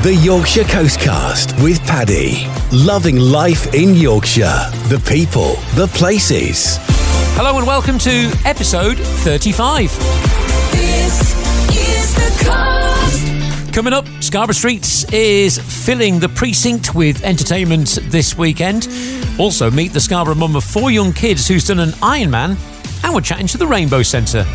The Yorkshire Coastcast with Paddy. Loving life in Yorkshire. The people, the places. Hello and welcome to episode 35. This is the Coast. Coming up, Scarborough Streets is filling the precinct with entertainment this weekend. Also, meet the Scarborough mum of 4 young kids who's done an Ironman, and we're chatting to the Rainbow Centre.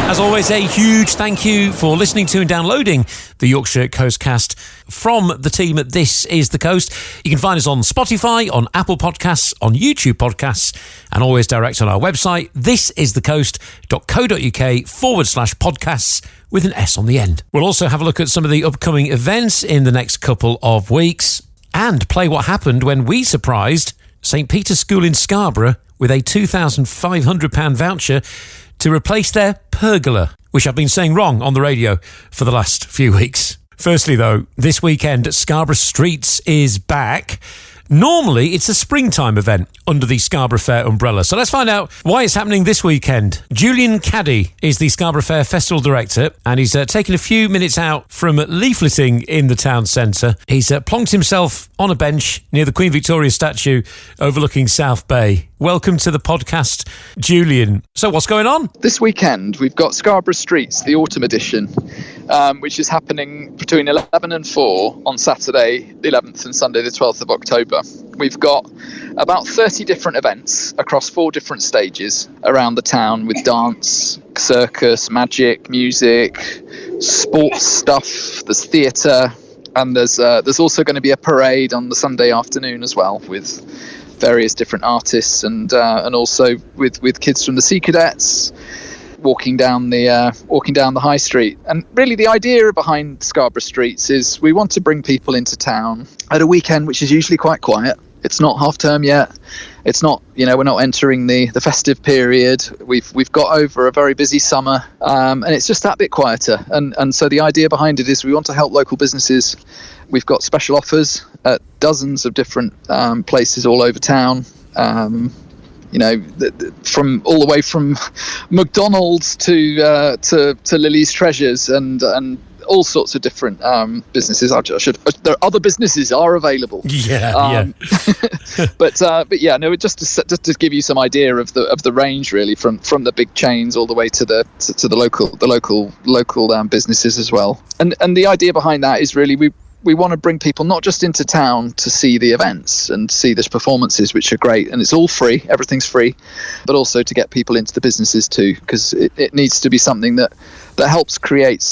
As always, a huge thank you for listening to and downloading the Yorkshire Coastcast from the team at This Is The Coast. You can find us on Spotify, on Apple Podcasts, on YouTube Podcasts, and always direct on our website, thisisthecoast.co.uk/podcasts with an S on the end. We'll also have a look at some of the upcoming events in the next couple of weeks and play what happened when we surprised St Peter's School in Scarborough with a £2,500 voucher to replace their pergola, which I've been saying wrong on the radio for the last few weeks. Firstly, though, this weekend, Scarborough Streets is back. Normally, it's a springtime event under the Scarborough Fair umbrella. So let's find out why it's happening this weekend. Julian Caddy is the Scarborough Fair Festival Director, and he's taken a few minutes out from leafleting in the town centre. He's plonked himself on a bench near the Queen Victoria statue overlooking South Bay. Welcome to the podcast, Julian. So what's going on? This weekend, we've got Scarborough Streets, the autumn edition, which is happening between 11 and 4 on Saturday, the 11th, and Sunday, the 12th of October. We've got about 30 different events across 4 different stages around the town with dance, circus, magic, music, sports stuff, there's theatre, and there's also going to be a parade on the Sunday afternoon as well with various different artists and also with kids from the Sea Cadets walking down the high street. And really the idea behind Scarborough Streets is we want to bring people into town at a weekend which is usually quite quiet. It's not half term yet. It's not, we're not entering the festive period. We've got over a very busy summer, and it's just that bit quieter. And so the idea behind it is we want to help local businesses. We've got special offers at dozens of different places all over town. From all the way from McDonald's to Lily's Treasures and all sorts of different businesses. Other businesses are available. But just to give you some idea of the range really from the big chains all the way to the local businesses as well. And the idea behind that is really we want to bring people not just into town to see the events and see the performances, which are great, and it's all free, everything's free, but also to get people into the businesses too, because it needs to be something that helps create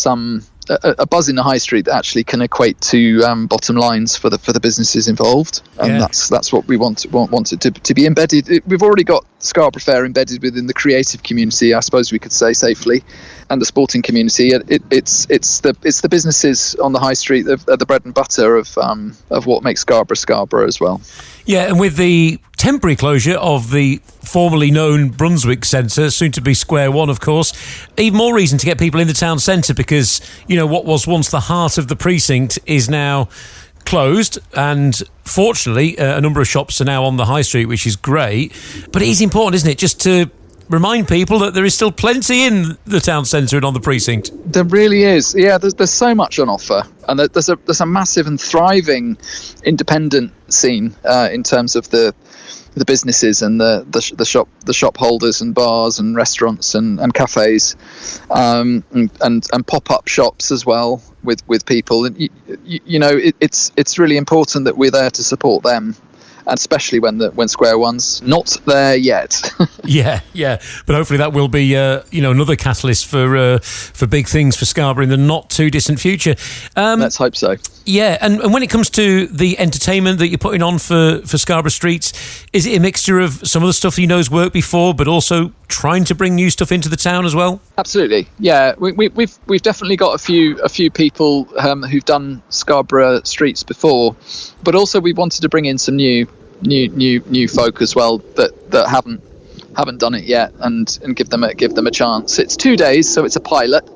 a buzz in the high street that actually can equate to bottom lines for the businesses involved, and that's what we want it to be embedded. We've already got Scarborough Fair embedded within the creative community, I suppose we could say safely, and the sporting community. It's the businesses on the high street that are the bread and butter of what makes Scarborough as well. Yeah, and with the temporary closure of the formerly known Brunswick Centre, soon to be Square One, of course, even more reason to get people in the town centre, because what was once the heart of the precinct is now closed, and fortunately a number of shops are now on the high street, which is great. But it is important, isn't it, just to remind people that there is still plenty in the town centre and on the precinct. There really is. Yeah, there's so much on offer, and there's a massive and thriving independent scene in terms of the businesses and the shop holders and bars and restaurants and cafes, and pop-up shops as well with people. And it's really important that we're there to support them, and especially when Square One's not there yet. yeah, but hopefully that will be another catalyst for big things for Scarborough in the not too distant future. Let's hope so. Yeah, and when it comes to the entertainment that you're putting on for Scarborough Streets, is it a mixture of some of the stuff has worked before, but also trying to bring new stuff into the town as well? Absolutely, yeah. We've definitely got a few people who've done Scarborough Streets before, but also we wanted to bring in some new folk as well that haven't done it yet, and give them a chance. It's 2 days, so it's a pilot.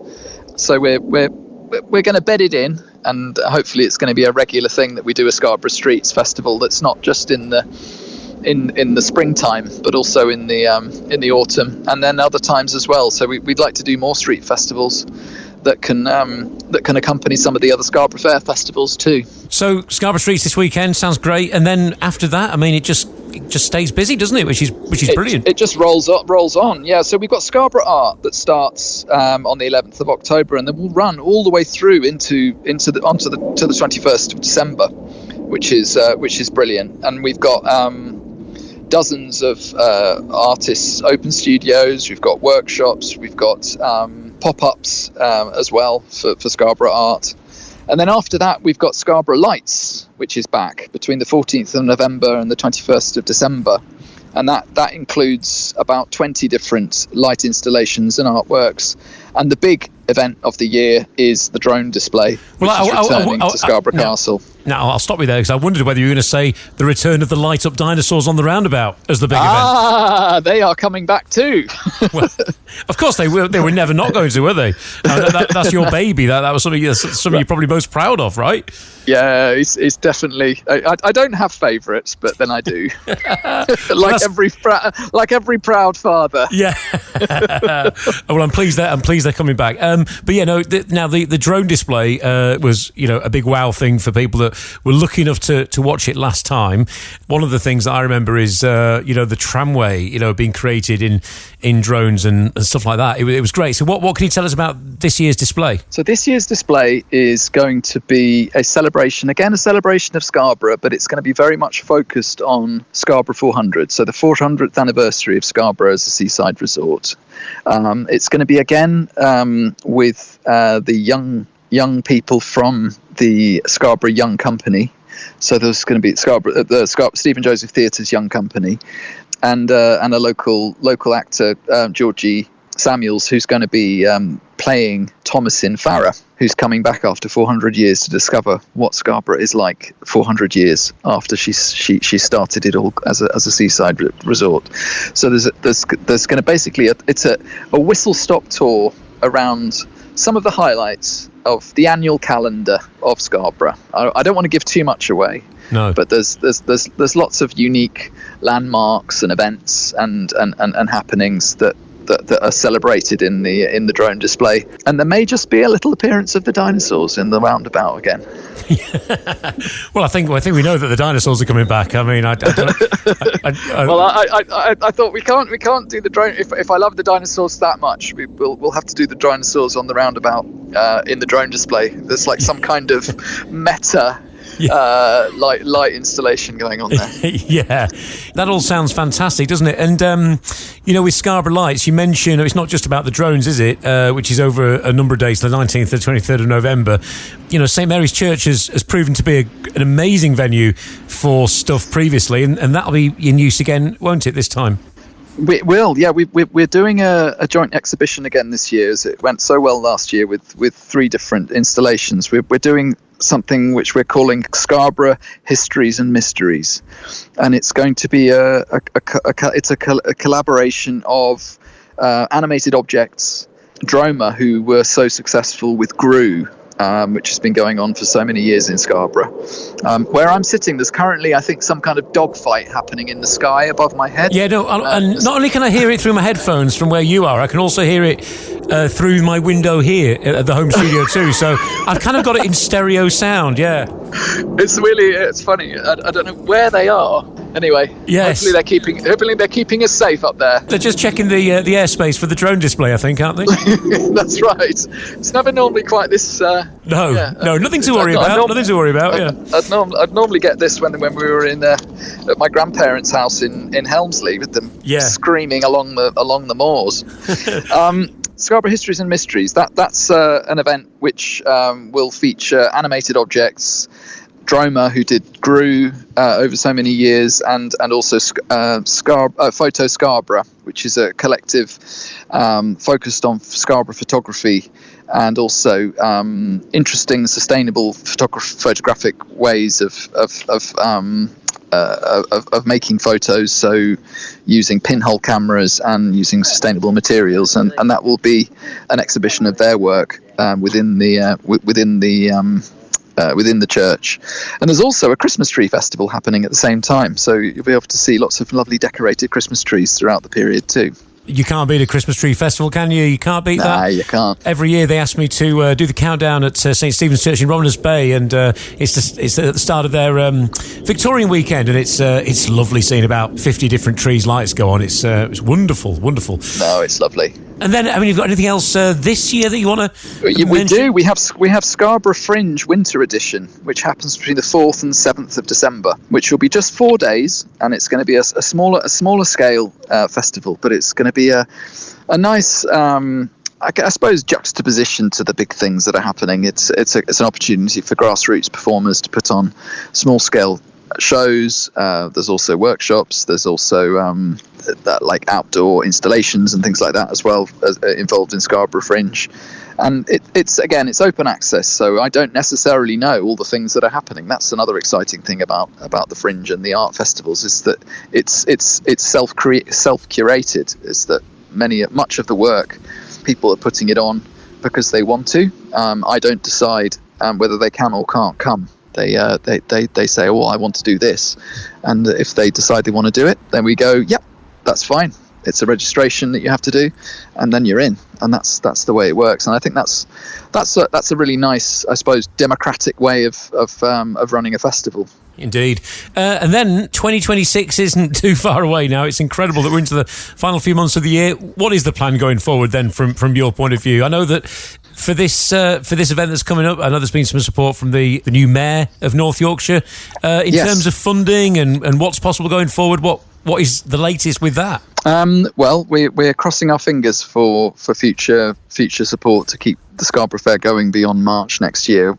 So we're going to bed it in, and hopefully it's going to be a regular thing that we do a Scarborough Streets festival that's not just in the springtime, but also in the autumn, and then other times as well. So we'd like to do more street festivals that can accompany some of the other Scarborough Fair festivals too. So Scarborough Streets this weekend sounds great, and then after that, I mean, it just stays busy, doesn't it? Which is brilliant. It just rolls on. Yeah. So we've got Scarborough Art that starts on the 11th of October, and then we'll run all the way through to the 21st of December, which is brilliant. And we've got dozens of artists' open studios. We've got workshops. We've got pop-ups as well for Scarborough Art. And then after that, we've got Scarborough Lights, which is back between the 14th of November and the 21st of December. And that includes about 20 different light installations and artworks. And the big event of the year is the drone display, which is returning to Scarborough Castle. Now, I'll stop you there because I wondered whether you were going to say the return of the light-up dinosaurs on the roundabout as the big event. They are coming back too. Well, of course they were. They were never not going to, were they? That's your baby. That was something you're probably most proud of, right? Yeah, it's definitely. I don't have favourites, but then I do. like every proud father. Yeah. Well, I'm pleased they're coming back. But yeah, no. Now the drone display was a big wow thing for people that were lucky enough to watch it last time. One of the things that I remember is the tramway being created in drones and stuff like that. It was great. So what can you tell us about this year's display? So this year's display is going to be a celebration of Scarborough, but it's going to be very much focused on Scarborough 400. So the 400th anniversary of Scarborough as a seaside resort. It's going to be again with the young people from the Scarborough Young Company. So there's going to be the Stephen Joseph Theatre's Young Company, and a local actor, Georgie Samuels, who's going to be playing Thomasin Farah, who's coming back after 400 years to discover what Scarborough is like 400 years after she started it all as a seaside resort. So there's going to basically it's a whistle-stop tour around some of the highlights of the annual calendar of Scarborough. I don't want to give too much away. No. But there's lots of unique landmarks and events and happenings that are celebrated in the drone display, and there may just be a little appearance of the dinosaurs in the roundabout again. Well, I think we know that the dinosaurs are coming back. I mean, I thought we can't do the drone. If I love the dinosaurs that much, we'll have to do the dinosaurs on the roundabout in the drone display. There's like some kind of meta. Light installation going on there. Yeah, that all sounds fantastic, doesn't it? And with Scarborough Lights, you mentioned it's not just about the drones, is it? Which is over a number of days, the 19th to 23rd of November. St Mary's Church has proven to be an amazing venue for stuff previously, and that'll be in use again, won't it, this time? We will, yeah. We're doing a joint exhibition again this year, as it went so well last year with 3 different installations. We're doing something which we're calling Scarborough Histories and Mysteries, and it's going to be a collaboration of animated objects, Droma, who were so successful with Gru, which has been going on for so many years in Scarborough. Where I'm sitting, there's currently, I think, some kind of dogfight happening in the sky above my head. Yeah, no, and not only can I hear it through my headphones from where you are, I can also hear it through my window here at the home studio too. So I've kind of got it in stereo sound, yeah. It's funny. I don't know where they are. Anyway, yes. Hopefully they're keeping us safe up there. They're just checking the airspace for the drone display, I think, aren't they? That's right. It's never normally quite this. Nothing to worry about. Nothing to worry about. Yeah. I'd normally get this when we were at my grandparents' house in Helmsley with them screaming along the moors. Scarborough Histories and Mysteries. That's an event which will feature animated objects. Droma, who did Gru over so many years, and also Photo Scarborough, which is a collective focused on Scarborough photography and also interesting, sustainable photographic ways of making photos. So using pinhole cameras and using sustainable materials, and that will be an exhibition of their work within the church. And there's also a Christmas tree festival happening at the same time, so you'll be able to see lots of lovely decorated Christmas trees throughout the period too. You can't beat a Christmas tree festival, can you? You can't beat that. No, you can't. Every year they ask me to do the countdown at St Stephen's Church in Romulus Bay, and it's at the start of their Victorian weekend, and it's lovely seeing about 50 different trees lights go on. It's wonderful. No, it's lovely. And then, I mean, you've got anything else this year that you want to We mention? do. We have Scarborough Fringe Winter Edition, which happens between the 4th and 7th of December, which will be just 4 days, and it's going to be a smaller scale festival, but it's going to be a nice, I suppose, juxtaposition to the big things that are happening. It's an opportunity for grassroots performers to put on small scale shows. There's also workshops. There's also like outdoor installations and things like that as well, involved in Scarborough Fringe. And it's open access, so I don't necessarily know all the things that are happening. That's another exciting thing about the Fringe and the art festivals, is that it's self-curated. Is that much of the work, people are putting it on because they want to. I don't decide whether they can or can't come. They say, oh, I want to do this, and if they decide they want to do it, then we go, yep, that's fine. It's a registration that you have to do, and then you're in, and that's the way it works. And I think that's a really nice, I suppose, democratic way of running a festival. Indeed. And then 2026 isn't too far away now. It's incredible that we're into the final few months of the year. What is the plan going forward then from your point of view? I know that for this event that's coming up, I know there's been some support from the new Mayor of North Yorkshire in terms of funding and what's possible going forward. What is the latest with that? Well, we're crossing our fingers for future support to keep the Scarborough Fair going beyond March next year.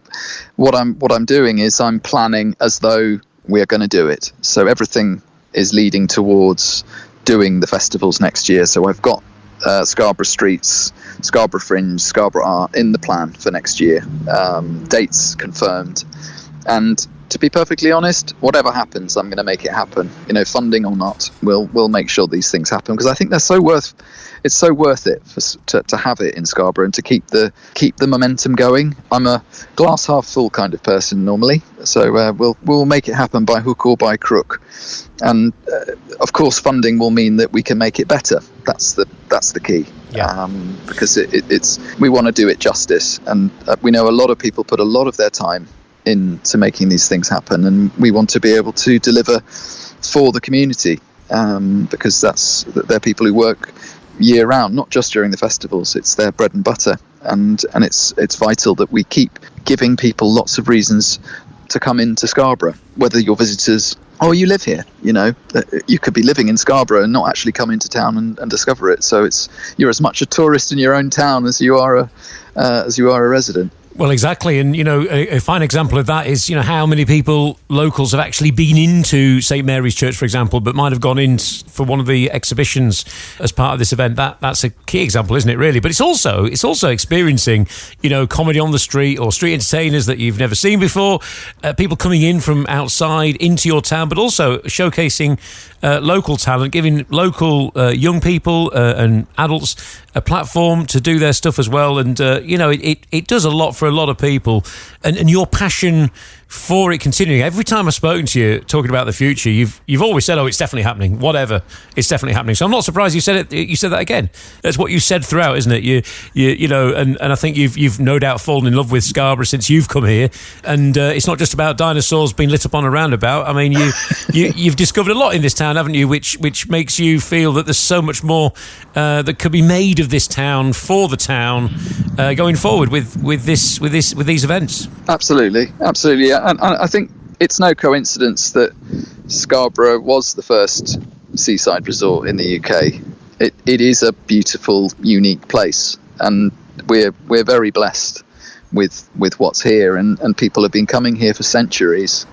What I'm doing is I'm planning as though we're going to do it. So everything is leading towards doing the festivals next year. So I've got Scarborough Streets, Scarborough Fringe, Scarborough Art in the plan for next year. Dates confirmed, and to be perfectly honest, whatever happens, I'm going to make it happen. Funding or not, we'll make sure these things happen, because I think it's so worth it to have it in Scarborough and to keep the momentum going. I'm a glass half full kind of person normally, so we'll make it happen by hook or by crook. And of course, funding will mean that we can make it better. That's the key. Yeah. Because we want to do it justice, and we know a lot of people put a lot of their time into making these things happen, and we want to be able to deliver for the community, because they're people who work year round, not just during the festivals. It's their bread and butter, and it's vital that we keep giving people lots of reasons to come into Scarborough, whether you're visitors or you live here. You could be living in Scarborough and not actually come into town and discover it. So you're as much a tourist in your own town as you are a resident. Well, exactly. And, a fine example of that is, how many people, locals, have actually been into St Mary's Church, for example, but might have gone in for one of the exhibitions as part of this event. That's a key example, isn't it, really? But it's also experiencing, comedy on the street or street entertainers that you've never seen before, people coming in from outside into your town, but also showcasing local talent, giving local young people and adults a platform to do their stuff as well. And, it does a lot for a lot of people. And your passion for it continuing. Every time I've spoken to you talking about the future, you've always said, "Oh, it's definitely happening. Whatever, it's definitely happening." So I'm not surprised you said it. You said that again. That's what you said throughout, isn't it? And I think you've no doubt fallen in love with Scarborough since you've come here. And it's not just about dinosaurs being lit up on a roundabout. I mean, you've discovered a lot in this town, haven't you? Which makes you feel that there's so much more that could be made of this town for the town going forward with these events. Absolutely. And I think it's no coincidence that Scarborough was the first seaside resort in the UK. It is a beautiful, unique place, and we're very blessed with what's here, and people have been coming here for centuries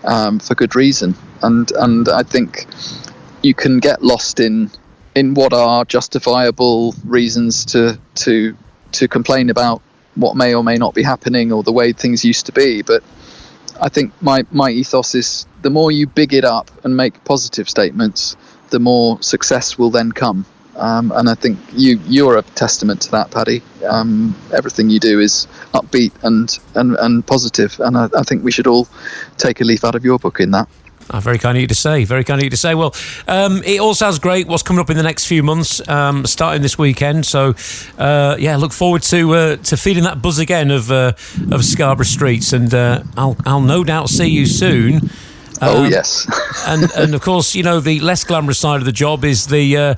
for good reason. And I think you can get lost in what are justifiable reasons to complain about what may or may not be happening or the way things used to be. But I think my ethos is, the more you big it up and make positive statements, the more success will then come. And I think you're a testament to that, Paddy. Everything you do is upbeat and positive, and I think we should all take a leaf out of your book in that. Very kind of you to say. Very kind of you to say. Well, it all sounds great. What's coming up in the next few months, starting this weekend. So, look forward to feeling that buzz again of Scarborough Streets, and I'll no doubt see you soon. Yes. and of course, the less glamorous side of the job is the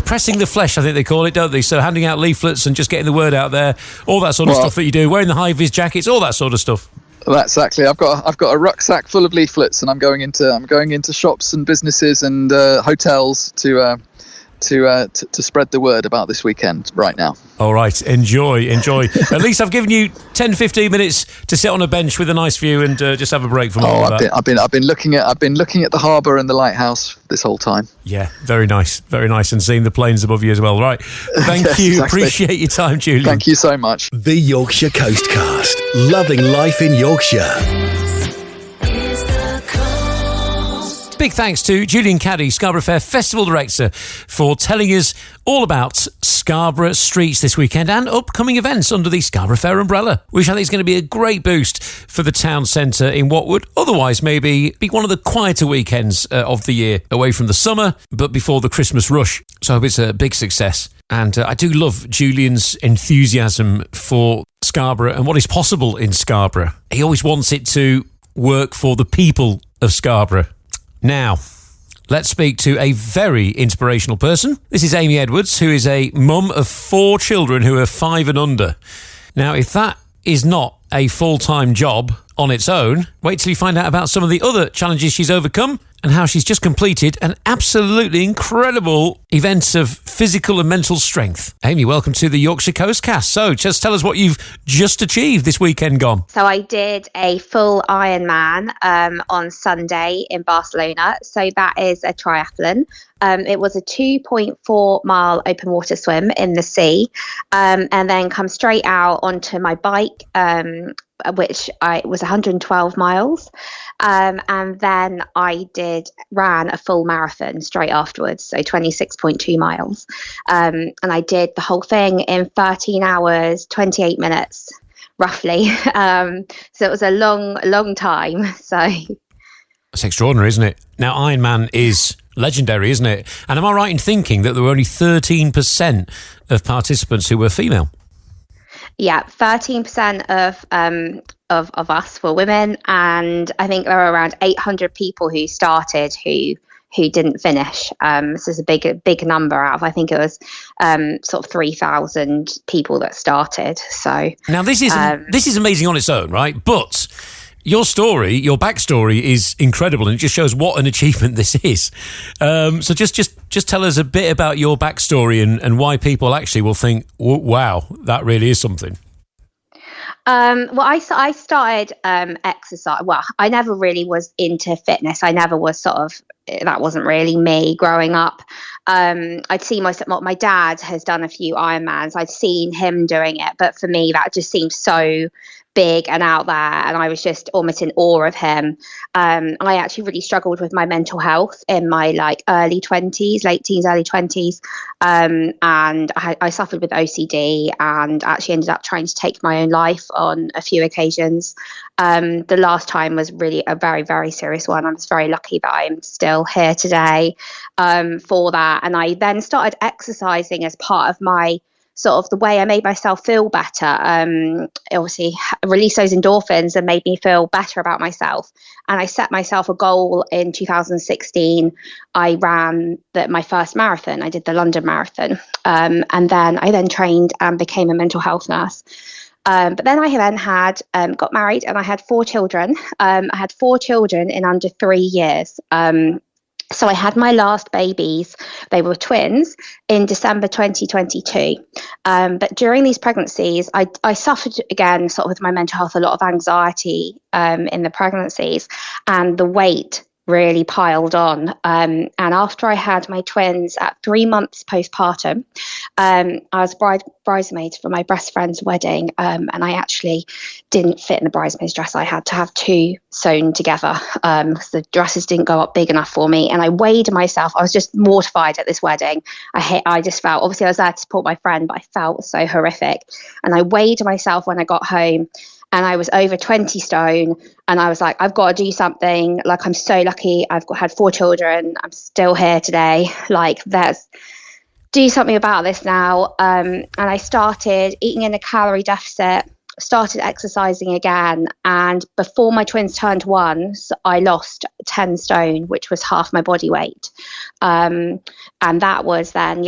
pressing the flesh, I think they call it, don't they? So handing out leaflets and just getting the word out there, all that sort of stuff that you do, wearing the high-vis jackets, all that sort of stuff. That's exactly. I've got a rucksack full of leaflets, and I'm going into shops and businesses and hotels to spread the word about this weekend right now. All right, enjoy. At least I've given you 10-15 minutes to sit on a bench with a nice view and just have a break from all of that. I've been looking at the harbour and the lighthouse this whole time. Yeah, very nice, and seeing the planes above you as well. Right, thank you. Exactly. Appreciate your time, Julian. Thank you so much. The Yorkshire Coastcast, loving life in Yorkshire. Big thanks to Julian Caddy, Scarborough Fair Festival Director, for telling us all about Scarborough Streets this weekend and upcoming events under the Scarborough Fair umbrella, which I think is going to be a great boost for the town centre in what would otherwise maybe be one of the quieter weekends of the year, away from the summer, but before the Christmas rush. So I hope it's a big success. And I do love Julian's enthusiasm for Scarborough and what is possible in Scarborough. He always wants it to work for the people of Scarborough. Now, let's speak to a very inspirational person. This is Amy Edwards, who is a mum of 4 children who are 5 and under. Now, if that is not a full-time job on its own, wait till you find out about some of the other challenges she's overcome and how she's just completed an absolutely incredible event of physical and mental strength. Amy, welcome to the Yorkshire Coastcast. So just tell us what you've just achieved this weekend gone. So I did a full Ironman on Sunday in Barcelona. So that is a triathlon. It was a 2.4 mile open water swim in the sea, and then come straight out onto my bike, which was 112 miles. And then I ran a full marathon straight afterwards, so 26.2 miles. And I did the whole thing in 13 hours, 28 minutes, roughly. So it was a long time. So that's extraordinary, isn't it? Now, Ironman is legendary, isn't it? And am I right in thinking that there were only 13% of participants who were female? Yeah, 13% of us were women, and I think there were around 800 people who started who didn't finish. This is a big number out of, I think it was sort of 3,000 people that started. So now this is amazing on its own, right? But your story, your backstory is incredible, and it just shows what an achievement this is. So just tell us a bit about your backstory and why people actually will think, wow, that really is something. Well, I started exercise. Well, I never really was into fitness. I never was that wasn't really me growing up. I'd seen my dad has done a few Ironmans. I'd seen him doing it, but for me, that just seemed so big and out there, and I was just almost in awe of him. I actually really struggled with my mental health in my early 20s, late teens, early 20s, and I suffered with OCD and actually ended up trying to take my own life on a few occasions. The last time was really a very, very serious one. I was very lucky that I'm still here today for that. And I then started exercising as part of my sort of the way I made myself feel better. Obviously released those endorphins and made me feel better about myself. And I set myself a goal in 2016. I ran my first marathon. I did the London Marathon. And then I trained and became a mental health nurse. But then I got married and I had 4 children. I had 4 children in under 3 years. So I had my last babies, they were twins, in December 2022. But during these pregnancies, I suffered again sort of with my mental health, a lot of anxiety in the pregnancies, and the weight really piled on. And after I had my twins at 3 months postpartum, I was bridesmaid for my best friend's wedding, and I actually didn't fit in the bridesmaid's dress. I had to have 2 sewn together because the dresses didn't go up big enough for me. And I weighed myself. I was just mortified at this wedding. I just felt, obviously I was there to support my friend, but I felt so horrific. And I weighed myself when I got home, and I was over 20 stone, and I was like, I've got to do something. Like, I'm so lucky. Had 4 children. I'm still here today. Like, do something about this now. And I started eating in a calorie deficit, started exercising again. And before my twins turned 1, I lost 10 stone, which was half my body weight. And that was then,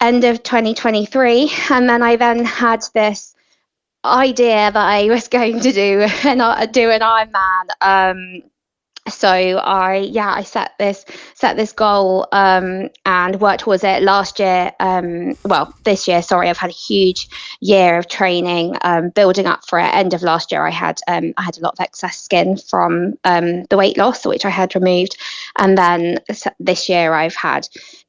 end of 2023. And then I then had this idea that I was going to do an Ironman. So I set this goal and worked towards it last year. This year, sorry, I've had a huge year of training, building up for it. End of last year, I had a lot of excess skin from the weight loss, which I had removed, and then this year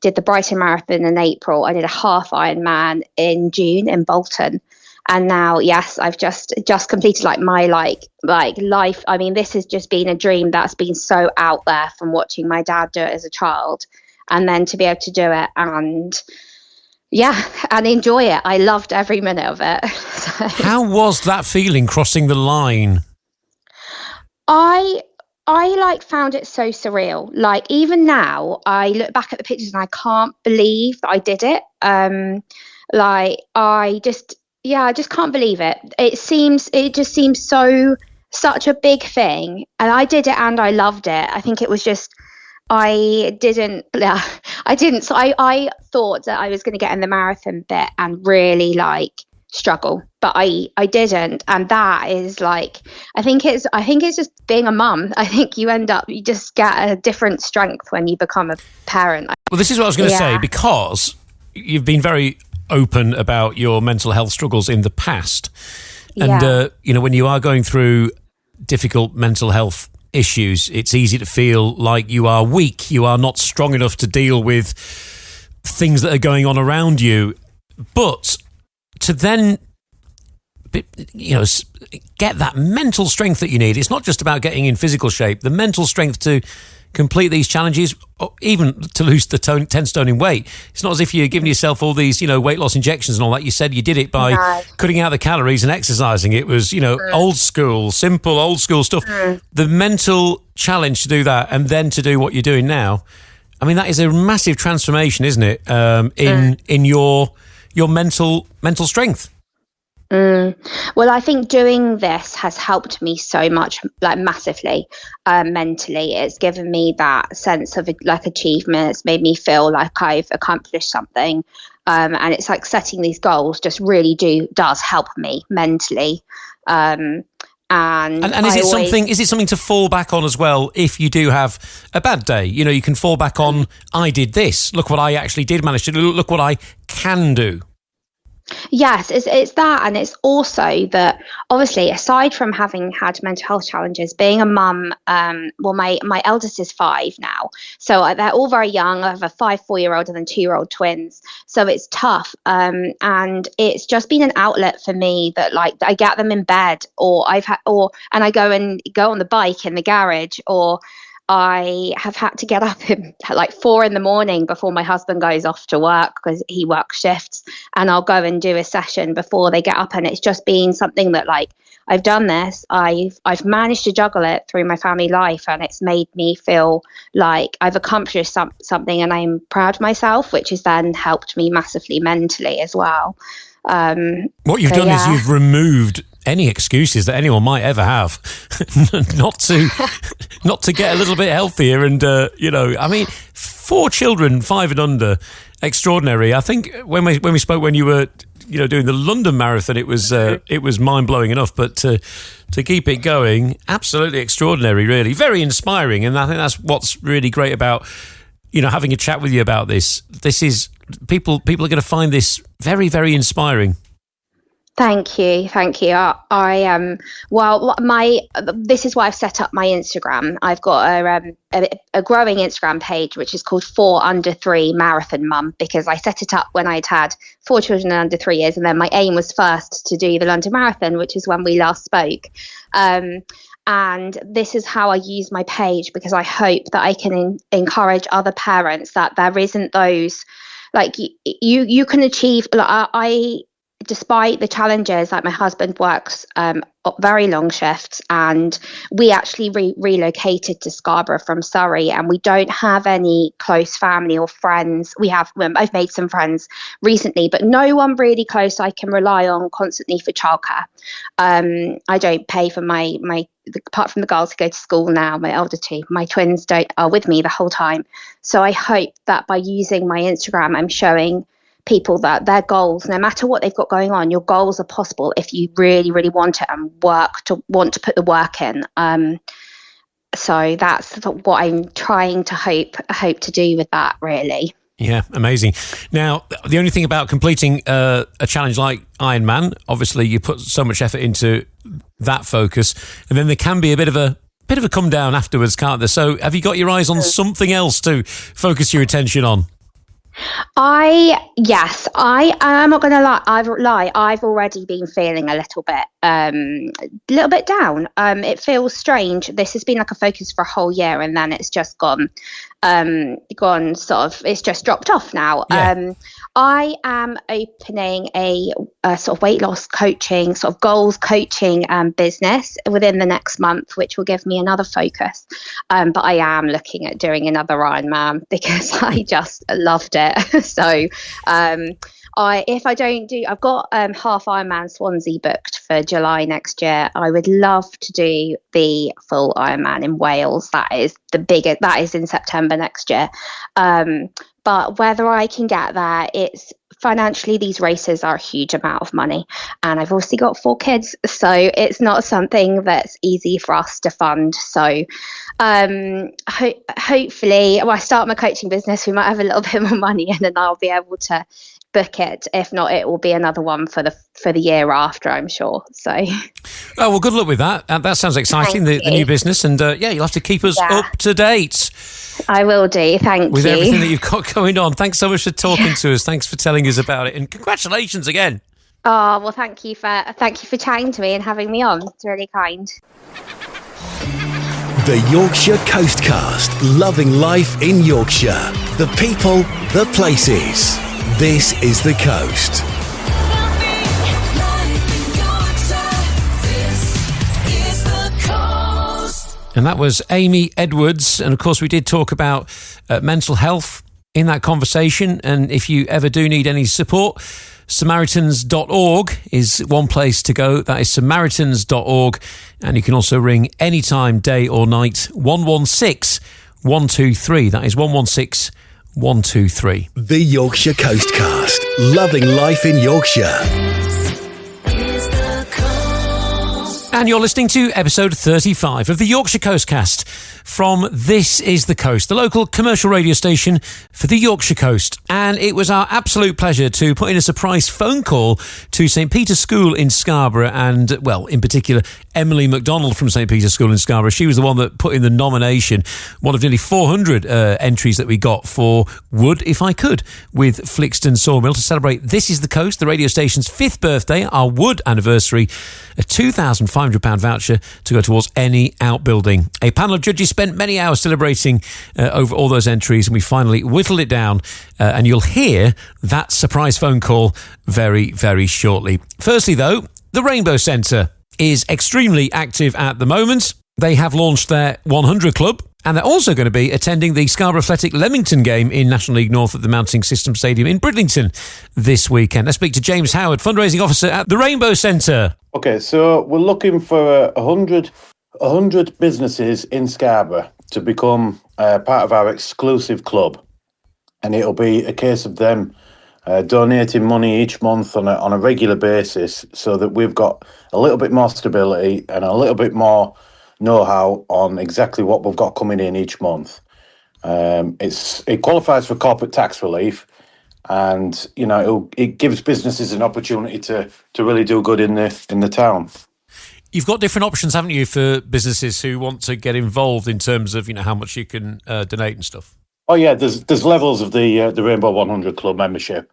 did the Brighton Marathon in April. I did a half Ironman in June in Bolton. And now, yes, I've just completed my life. I mean, this has just been a dream that's been so out there from watching my dad do it as a child, and then to be able to do it and enjoy it. I loved every minute of it. So. How was that feeling crossing the line? I found it so surreal. Like, even now, I look back at the pictures and I can't believe that I did it. I just can't believe it. It just seems such a big thing. And I did it and I loved it. I think it was just, I didn't. So I thought that I was going to get in the marathon bit and really struggle, but I didn't. And that is I think it's just being a mum. I think you just get a different strength when you become a parent. Well, this is what I was going to say, because you've been very open about your mental health struggles in the past. And, when you are going through difficult mental health issues, it's easy to feel like you are weak. You are not strong enough to deal with things that are going on around you. But to then, get that mental strength that you need, it's not just about getting in physical shape, the mental strength to complete these challenges, or even to lose the 10 stone in weight. It's not as if you're giving yourself all these, weight loss injections and all that. You said you did it by cutting out the calories and exercising. It was, old school, simple, old school stuff. The mental challenge to do that and then to do what you're doing now. I mean, that is a massive transformation, isn't it? In your mental strength. Well, I think doing this has helped me so much, massively, mentally. It's given me that sense of achievement. It's made me feel like I've accomplished something. And it's setting these goals just really does help me mentally. And is it something to fall back on as well if you do have a bad day? You can fall back on, I did this. Look what I actually did manage to do. Look what I can do. Yes, it's that, and it's also that, obviously, aside from having had mental health challenges, being a mum, my eldest is 5 now, so they're all very young. I have a 4-year-old and then 2-year-old twins, so it's tough, and it's just been an outlet for me that I get them in bed, and I go on the bike in the garage, or I have had to get up at 4 a.m. before my husband goes off to work, because he works shifts, and I'll go and do a session before they get up. And it's just been something that I've done this. I've managed to juggle it through my family life, and it's made me feel like I've accomplished something, and I'm proud of myself, which has then helped me massively mentally as well. What you've done is you've removed any excuses that anyone might ever have not to get a little bit healthier. And 4 children, 5 and under, extraordinary. I think when we spoke, when you were doing the London Marathon, it was mind-blowing enough, but to keep it going, absolutely extraordinary, really very inspiring. And I think that's what's really great about having a chat with you about this. This is people are going to find this very, very inspiring. Thank you. This is why I've set up my Instagram. I've got a growing Instagram page, which is called 4 Under 3 Marathon Mum, because I set it up when I'd had 4 children under 3 years, and then my aim was first to do the London Marathon, which is when we last spoke. And this is how I use my page, because I hope that I can encourage other parents that there isn't those, you can achieve. despite the challenges, like my husband works very long shifts, and we actually relocated to Scarborough from Surrey, and we don't have any close family or friends. I've made some friends recently, but no one really close I can rely on constantly for childcare. I don't pay for my apart from the girls who go to school now, my elder two, my twins are with me the whole time. So I hope that by using my Instagram, I'm showing people that their goals, no matter what they've got going on, your goals are possible if you really, really want it and want to put the work in. So that's what I'm trying to hope to do with that, really. Yeah, amazing. Now, the only thing about completing a challenge like Ironman, obviously you put so much effort into that focus, and then there can be a bit of a come down afterwards, can't there? So have you got your eyes on something else to focus your attention on? I'm not going to lie. I've already been feeling a little bit down. It feels strange. This has been like a focus for a whole year, and then it's just gone sort of. It's just dropped off now. Yeah. I am opening a sort of weight loss coaching, sort of goals coaching business within the next month, which will give me another focus. But I am looking at doing another Ironman because I just loved it. So I've got half Ironman Swansea booked for July next year. I would love to do the full Ironman in Wales. That is in September next year. But whether I can get there, it's financially, these races are a huge amount of money. And I've obviously got 4 kids, so it's not something that's easy for us to fund. So hopefully, I start my coaching business, we might have a little bit more money, and then I'll be able to book it. If not, it will be another one for the year after, I'm sure. So, oh well, good luck with that. That sounds exciting. The new business, and you'll have to keep us up to date. I will do. Thank you. With everything that you've got going on. Thanks so much for talking to us. Thanks for telling us about it, and congratulations again. Oh well, thank you for chatting to me and having me on. It's really kind. The Yorkshire Coastcast, loving life in Yorkshire. The people, the places. This is the coast. And that was Amy Edwards. And of course, we did talk about mental health in that conversation. And if you ever do need any support, Samaritans.org is one place to go. That is Samaritans.org. And you can also ring anytime, day or night, 116 123. That is 116 123. The Yorkshire Coastcast, loving life in Yorkshire. And you're listening to episode 35 of the Yorkshire Coastcast from This Is the Coast, the local commercial radio station for the Yorkshire Coast. And it was our absolute pleasure to put in a surprise phone call to St. Peter's School in Scarborough and, well, in particular, Emily McDonald from St. Peter's School in Scarborough. She was the one that put in the nomination, one of nearly 400 entries that we got for Would If I Could with Flixton Sawmill to celebrate This Is the Coast, the radio station's 5th birthday, our Wood anniversary, a £2,500 voucher to go towards any outbuilding. A panel of judges spent many hours deliberating over all those entries, and we finally whittled it down, and you'll hear that surprise phone call very, very shortly. Firstly, though, the Rainbow Centre is extremely active at the moment. They have launched their 100 Club, and they're also going to be attending the Scarborough Athletic Leamington game in National League North at the Mounting System Stadium in Bridlington this weekend. Let's speak to James Howard, fundraising officer at the Rainbow Centre. Okay, so we're looking for 100 businesses in Scarborough to become part of our exclusive club, and it'll be a case of them donating money each month on a regular basis, so that we've got a little bit more stability and a little bit more know-how on exactly what we've got coming in each month. It qualifies for corporate tax relief, and it gives businesses an opportunity to really do good in the town. You've got different options, haven't you, for businesses who want to get involved in terms of how much you can donate and stuff? Oh yeah, there's levels of the Rainbow 100 Club membership,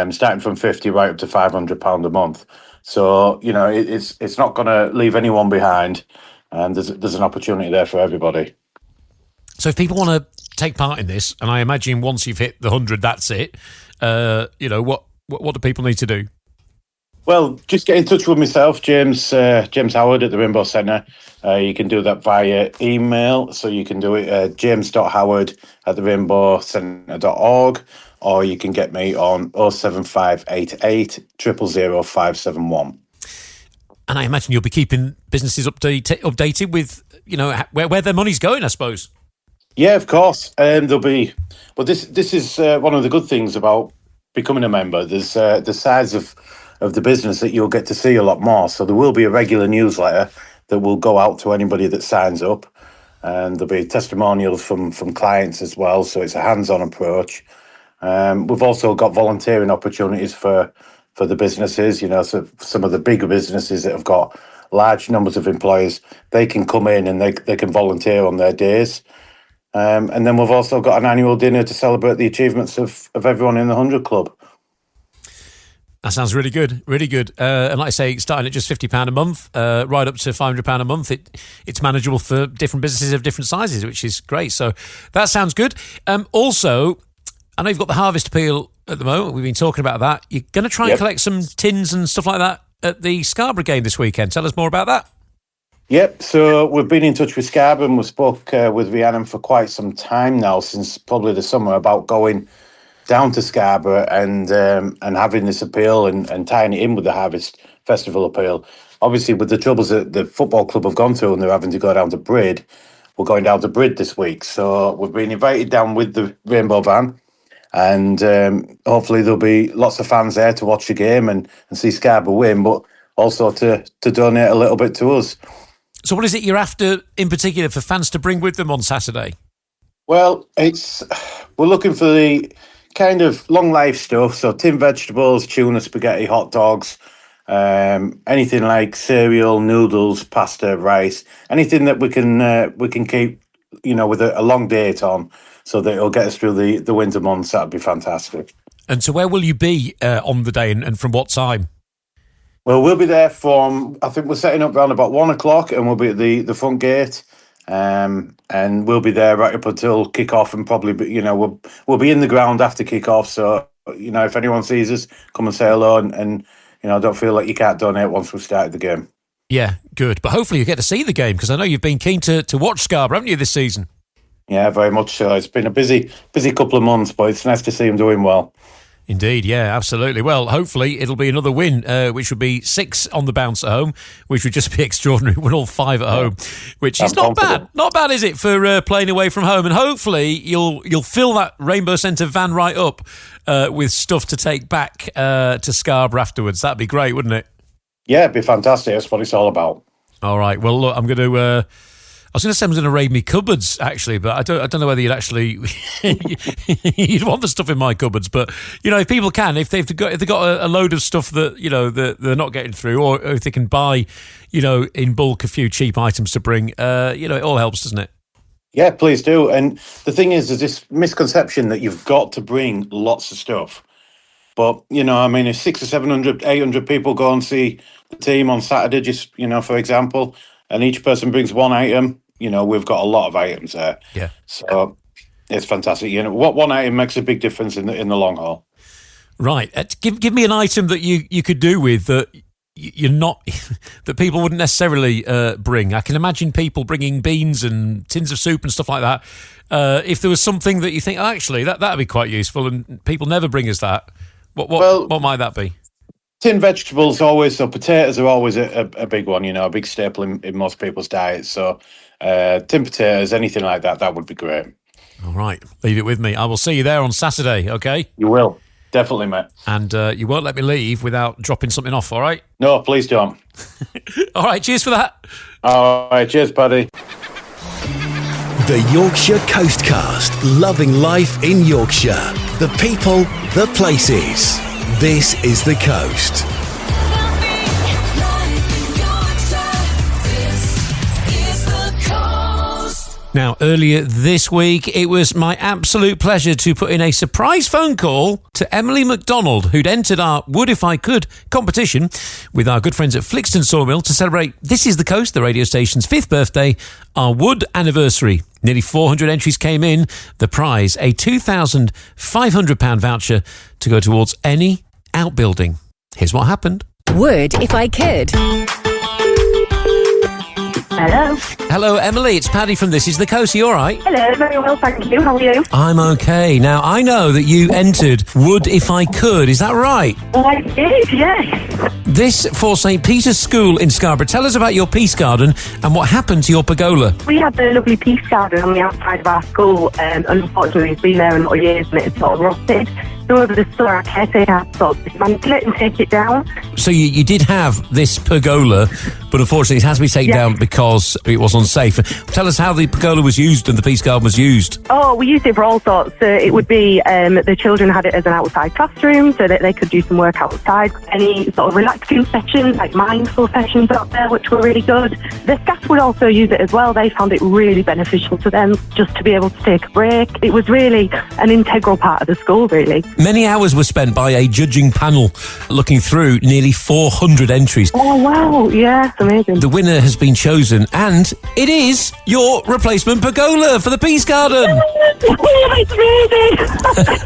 starting from £50 right up to £500 a month. So it's not going to leave anyone behind, and there's an opportunity there for everybody. So if people want to take part in this, and I imagine once you've hit the 100, that's it. What do people need to do? Well, just get in touch with myself, James Howard at the Rainbow Centre. You can do that via email. So you can do it james.howard@therainbowcentre.org, or you can get me on 07588 000 571. And I imagine you'll be keeping businesses updated with, where their money's going, I suppose. Yeah, of course. There'll be, but this is one of the good things about becoming a member. There's the size of the business that you'll get to see a lot more. So there will be a regular newsletter that will go out to anybody that signs up, and there'll be testimonials from clients as well. So it's a hands-on approach. We've also got volunteering opportunities for the businesses. So some of the bigger businesses that have got large numbers of employees, they can come in and they can volunteer on their days. And then we've also got an annual dinner to celebrate the achievements of everyone in the 100 Club. That sounds really good, really good. And like I say, starting at just £50 a month, right up to £500 a month, it's manageable for different businesses of different sizes, which is great. So that sounds good. Also, I know you've got the harvest appeal at the moment. We've been talking about that. You're going to try and collect some tins and stuff like that at the Scarborough game this weekend. Tell us more about that. Yep, so we've been in touch with Scarborough, and we spoke with Rhiannon for quite some time now, since probably the summer, about going down to Scarborough and having this appeal and tying it in with the Harvest Festival appeal. Obviously, with the troubles that the football club have gone through and they're having to go down to Brid, we're going down to Brid this week. So we've been invited down with the Rainbow Van, and hopefully there'll be lots of fans there to watch the game and see Scarborough win, but also to donate a little bit to us. So what is it you're after in particular for fans to bring with them on Saturday? Well, we're looking for the kind of long life stuff. So tin vegetables, tuna, spaghetti, hot dogs, anything like cereal, noodles, pasta, rice, anything that we can keep, with a long date on, so that it'll get us through the winter months. That'd be fantastic. And so where will you be on the day and from what time? Well, we'll be there I think we're setting up around about 1 o'clock, and we'll be at the front gate, and we'll be there right up until kick-off, and probably, we'll be in the ground after kick-off. So, if anyone sees us, come and say hello, and don't feel like you can't donate once we've started the game. Yeah, good. But hopefully you get to see the game, because I know you've been keen to watch Scarborough, haven't you, this season? Yeah, very much so. It's been a busy couple of months, but it's nice to see them doing well. Indeed, yeah, absolutely. Well, hopefully it'll be another win, which would be 6 on the bounce at home, which would just be extraordinary. Win all 5 at home, which is not bad. Not bad, is it, for playing away from home? And hopefully you'll fill that Rainbow Centre van right up with stuff to take back to Scarborough afterwards. That'd be great, wouldn't it? Yeah, it'd be fantastic. That's what it's all about. All right. Well, look, I'm going to... I was going to say I was going to raid me cupboards, actually, but I don't know whether you'd actually you'd want the stuff in my cupboards. But if people can, if they've got a load of stuff that that they're not getting through, or if they can buy in bulk a few cheap items to bring, it all helps, doesn't it? Yeah, please do. And the thing is, there's this misconception that you've got to bring lots of stuff. But if 600 or 700, 800 people go and see the team on Saturday, just for example, and each person brings one item, we've got a lot of items there. Yeah. So it's fantastic. What one item makes a big difference in the long haul. Right. Give me an item that you could do with that you're not that people wouldn't necessarily bring. I can imagine people bringing beans and tins of soup and stuff like that. If there was something that you think, actually, that'd be quite useful, and people never bring us that. What might that be? Tin vegetables always, so potatoes are always a big one, a big staple in most people's diets. So tin potatoes, anything like that would be great. All right, leave it with me. I will see you there on Saturday, okay? You will, definitely, mate. And you won't let me leave without dropping something off, all right? No, please don't. All right, cheers for that. All right, cheers, Paddy. The Yorkshire Coastcast, loving life in Yorkshire. The people, the places. This is the coast. Now, earlier this week, it was my absolute pleasure to put in a surprise phone call to Emily McDonald, who'd entered our Would If I Could competition with our good friends at Flixton Sawmill to celebrate This Is the Coast, the radio station's 5th birthday, our Wood anniversary. Nearly 400 entries came in. The prize, a £2,500 voucher to go towards any outbuilding. Here's what happened. Would if I could. Hello. Hello, Emily. It's Paddy from This Is the Coast. Are you all right? Hello, very well, thank you. How are you? I'm okay. Now, I know that you entered Would If I Could. Is that right? I did, yes. This for St. Peter's School in Scarborough. Tell us about your peace garden and what happened to your pergola. We had the lovely peace garden on the outside of our school, and unfortunately it's been there a lot of years and it's sort of rotted. So over the summer, our caretaker had to sort of dismantle it and take it down. So you did have this pergola, but unfortunately it has to be taken down because it was unsafe. Tell us how the pergola was used and the peace garden was used. Oh, we used it for all sorts. It would be, the children had it as an outside classroom so that they could do some work outside. Any sort of relaxing sessions, like mindful sessions out there, which were really good. The staff would also use it as well. They found it really beneficial to them just to be able to take a break. It was really an integral part of the school, really. Many hours were spent by a judging panel looking through nearly 400 entries. Oh, wow. Yeah, it's amazing. The winner has been chosen, and it is your replacement pergola for the peace garden. Oh, that's amazing.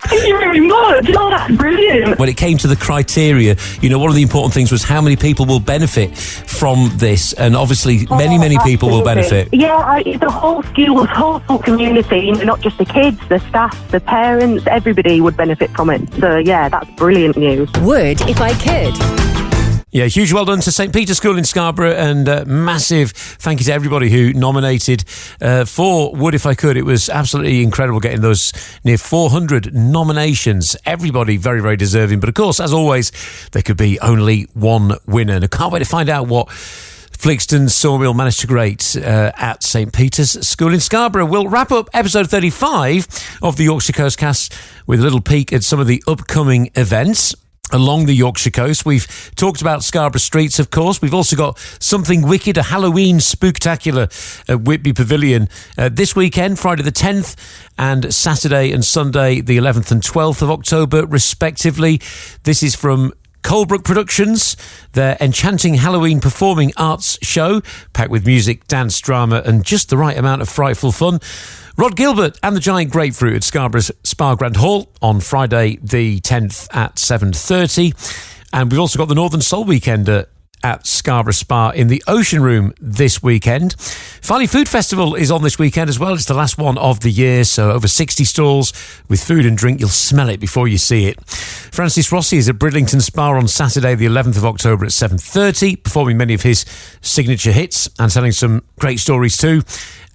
Thank you very much. Oh, that's brilliant. When it came to the criteria, one of the important things was how many people will benefit from this, and obviously many people will benefit. Yeah, the whole school, the whole school community, not just the kids, the staff, the parents, everybody would benefit from it. So yeah, that's brilliant news. Would if I could. Yeah, huge well done to St. Peter's School in Scarborough, and massive thank you to everybody who nominated for Would If I Could. It was absolutely incredible getting those near 400 nominations. Everybody very, very deserving. But of course, as always, there could be only one winner. And I can't wait to find out what Flixton Sawmill managed to create at St. Peter's School in Scarborough. We'll wrap up episode 35 of the Yorkshire Coastcast with a little peek at some of the upcoming events along the Yorkshire Coast. We've talked about Scarborough Streets, of course. We've also got Something Wicked, a Halloween spooktacular at Whitby Pavilion this weekend, Friday the 10th, and Saturday and Sunday the 11th and 12th of October, respectively. This is from Colebrook Productions, their enchanting Halloween performing arts show, packed with music, dance, drama, and just the right amount of frightful fun. Rod Gilbert and the Giant Grapefruit at Scarborough's Spa Grand Hall on Friday the 10th at 7:30. And we've also got the Northern Soul Weekend at Scarborough Spa in the Ocean Room this weekend. Farley Food Festival is on this weekend as well. It's the last one of the year, so over 60 stalls with food and drink. You'll smell it before you see it. Francis Rossi is at Bridlington Spa on Saturday the 11th of October at 7:30, performing many of his signature hits and telling some great stories too.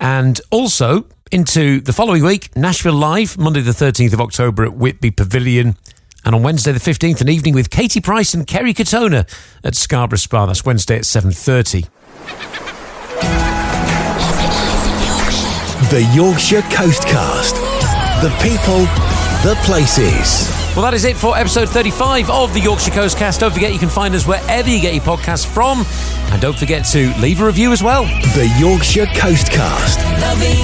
And also into the following week, Nashville Live, Monday the 13th of October at Whitby Pavilion. And on Wednesday the 15th, an evening with Katie Price and Kerry Katona at Scarborough Spa. That's Wednesday at 7:30. The Yorkshire Coastcast. The people, the places. Well, that is it for episode 35 of the Yorkshire Coastcast. Don't forget you can find us wherever you get your podcasts from. And don't forget to leave a review as well. The Yorkshire Coastcast. Loving